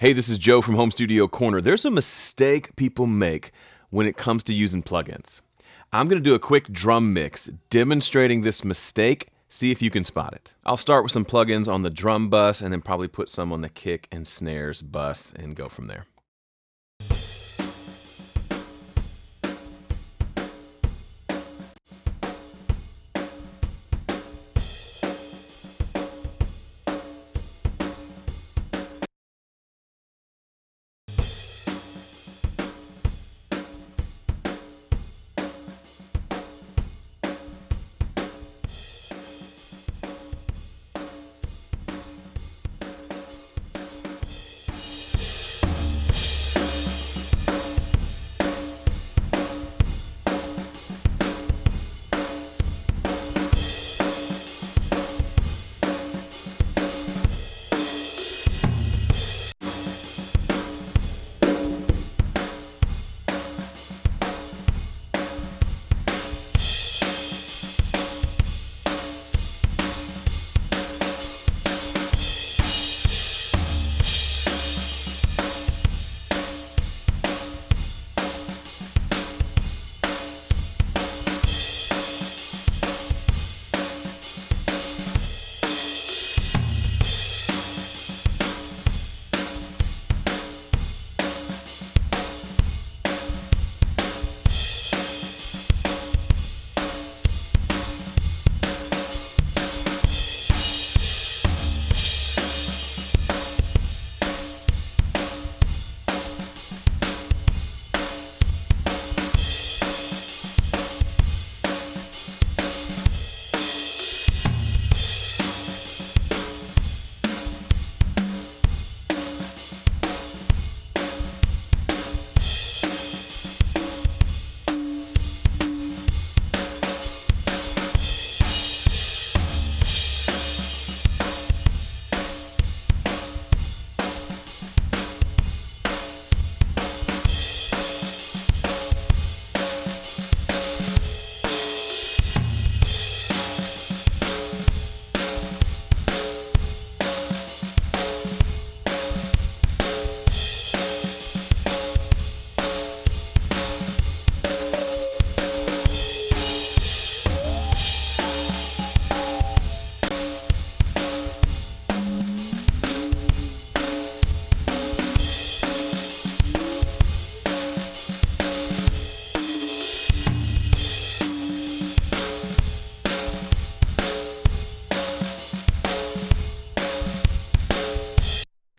Hey, this is Joe from Home Studio Corner. There's a mistake people make when it comes to using plugins. I'm going to do a quick drum mix demonstrating this mistake. See if you can spot it. I'll start with some plugins on the drum bus and then probably put some on the kick and snares bus and go from there.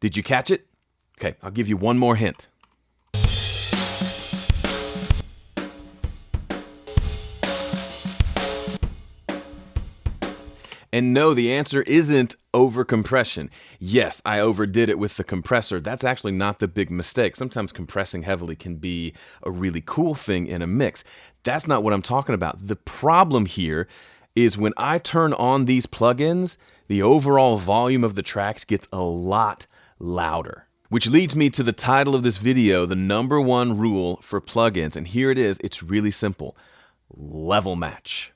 Did you catch it? Okay, I'll give you one more hint. And no, the answer isn't overcompression. Yes, I overdid it with the compressor. That's actually not the big mistake. Sometimes compressing heavily can be a really cool thing in a mix. That's not what I'm talking about. The problem here is when I turn on these plugins, the overall volume of the tracks gets a lot louder. Which leads me to the title of this video, the number one rule for plugins. And here it is. It's really simple. Level match.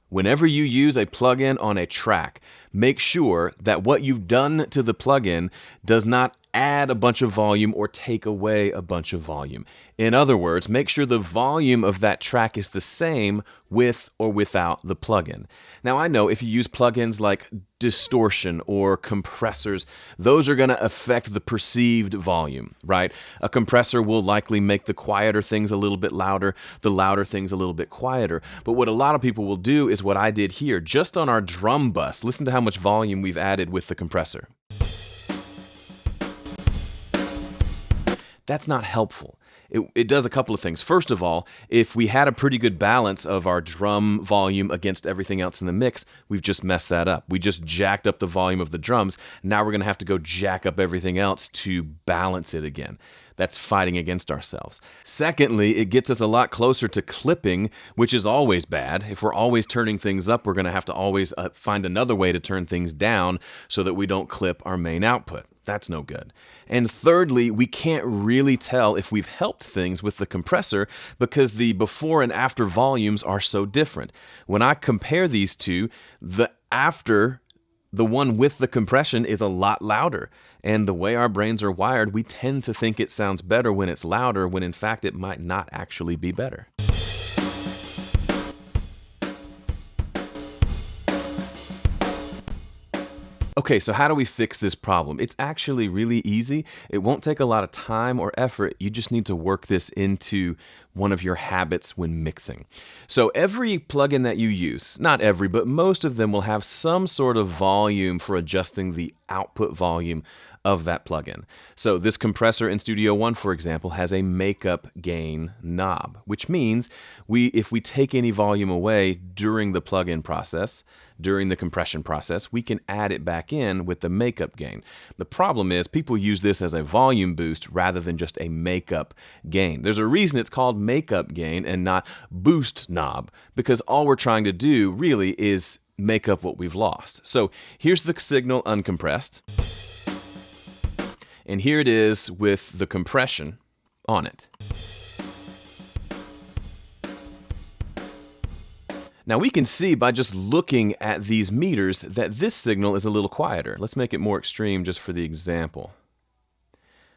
Whenever you use a plugin on a track, make sure that what you've done to the plugin does not add a bunch of volume or take away a bunch of volume. In other words, make sure the volume of that track is the same with or without the plugin. Now, I know if you use plugins like distortion or compressors, those are going to affect the perceived volume, right? A compressor will likely make the quieter things a little bit louder, the louder things a little bit quieter. But what a lot of people will do is what I did here, just on our drum bus. Listen to how much volume we've added with the compressor. That's not helpful. It does a couple of things. First of all, if we had a pretty good balance of our drum volume against everything else in the mix, we've just messed that up. We just jacked up the volume of the drums. Now we're going to have to go jack up everything else to balance it again. That's fighting against ourselves. Secondly, it gets us a lot closer to clipping, which is always bad. If we're always turning things up, we're going to have to always find another way to turn things down so that we don't clip our main output. That's no good. And thirdly, we can't really tell if we've helped things with the compressor because the before and after volumes are so different. When I compare these two, the after, the one with the compression, is a lot louder. And the way our brains are wired, we tend to think it sounds better when it's louder, when in fact it might not actually be better. Okay, so how do we fix this problem? It's actually really easy. It won't take a lot of time or effort. You just need to work this into one of your habits when mixing. So every plugin that you use, not every, but most of them will have some sort of volume for adjusting the output volume of that plugin. So this compressor in Studio One, for example, has a makeup gain knob, which means if we take any volume away during the plugin process, during the compression process, we can add it back in with the makeup gain. The problem is people use this as a volume boost rather than just a makeup gain. There's a reason it's called makeup gain and not boost knob, because all we're trying to do really is make up what we've lost. So here's the signal uncompressed, and here it is with the compression on it. Now we can see by just looking at these meters that this signal is a little quieter. Let's make it more extreme just for the example.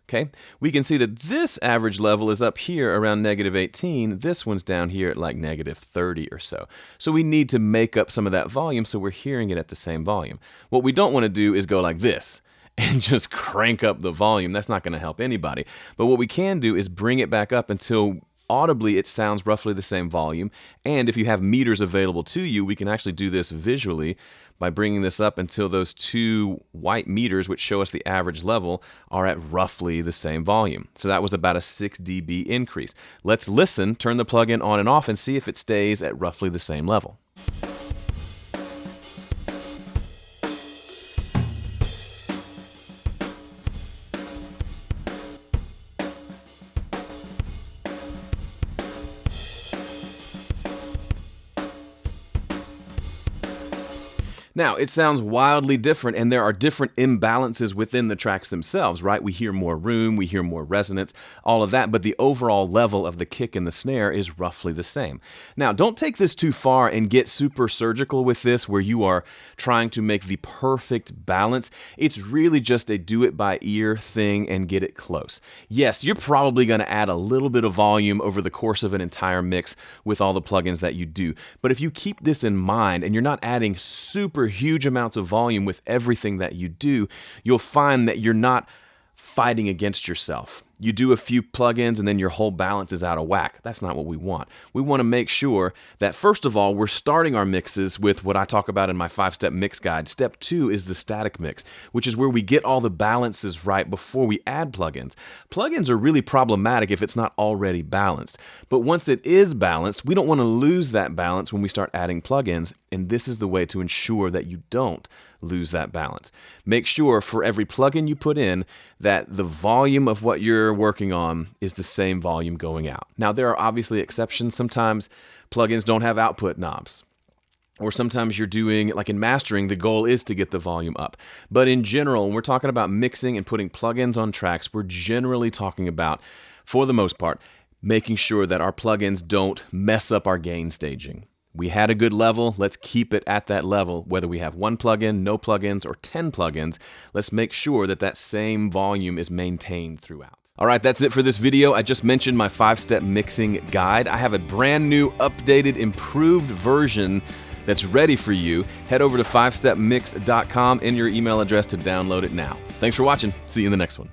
Okay, we can see that this average level is up here around -18. This one's down here at like -30 or so. So we need to make up some of that volume so we're hearing it at the same volume. What we don't want to do is go like this and just crank up the volume. That's not going to help anybody. But what we can do is bring it back up until audibly it sounds roughly the same volume. And if you have meters available to you, we can actually do this visually by bringing this up until those two white meters, which show us the average level, are at roughly the same volume. So that was about a 6 dB increase. Let's listen, turn the plugin on and off, and see if it stays at roughly the same level. Now, it sounds wildly different, and there are different imbalances within the tracks themselves, right? We hear more room, we hear more resonance, all of that, but the overall level of the kick and the snare is roughly the same. Now, don't take this too far and get super surgical with this, where you are trying to make the perfect balance. It's really just a do-it-by-ear thing and get it close. Yes, you're probably going to add a little bit of volume over the course of an entire mix with all the plugins that you do, but if you keep this in mind and you're not adding super huge amounts of volume with everything that you do, you'll find that you're not fighting against yourself. You do a few plugins and then your whole balance is out of whack. That's not what we want. We want to make sure that, first of all, we're starting our mixes with what I talk about in my 5-step mix guide. Step 2 is the static mix, which is where we get all the balances right before we add plugins. Plugins are really problematic if it's not already balanced. But once it is balanced, we don't want to lose that balance when we start adding plugins, and this is the way to ensure that you don't lose that balance. Make sure for every plugin you put in that the volume of what you're working on is the same volume going out. Now, there are obviously exceptions. Sometimes plugins don't have output knobs. Or sometimes you're doing, like in mastering, the goal is to get the volume up. But in general, when we're talking about mixing and putting plugins on tracks, we're generally talking about, for the most part, making sure that our plugins don't mess up our gain staging. We had a good level, let's keep it at that level. Whether we have one plugin, no plugins, or 10 plugins, let's make sure that that same volume is maintained throughout. All right, that's it for this video. I just mentioned my 5-step mixing guide. I have a brand new, updated, improved version that's ready for you. Head over to 5stepmix.com, enter your email address to download it now. Thanks for watching. See you in the next one.